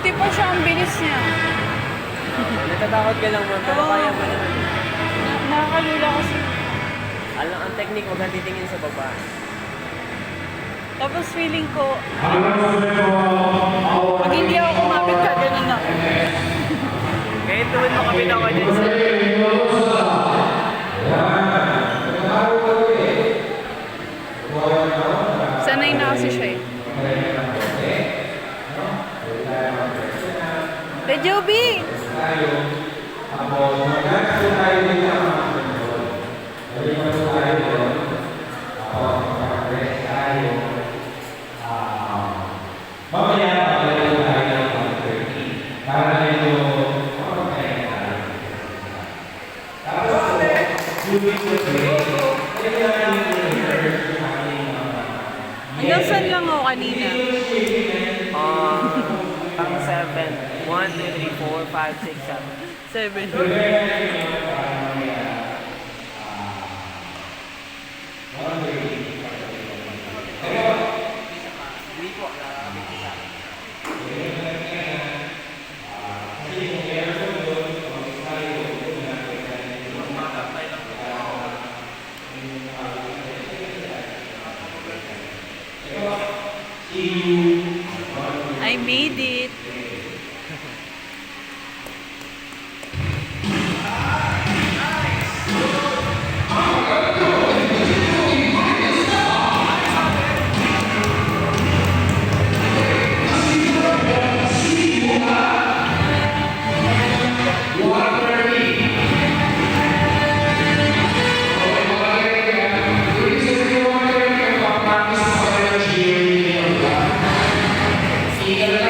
50 pa siya, ang bilis niya. Natatakot ka lang mo, pero kaya mo naman. Nakakalula kasi. Alam, ang technique, huwag kang titingin sa baba. Tapos feeling ko, pag hindi ako kumapit ka, ganun na. Kaya tuwid mo kami na ako dyan sa... Sanay na kasi siya eh. Hey, Joby! Hanggang saan lang ako kanina? Pang 7. 1, 2, 3, 4, 5, 6, 7. 7. I made it. Yeah.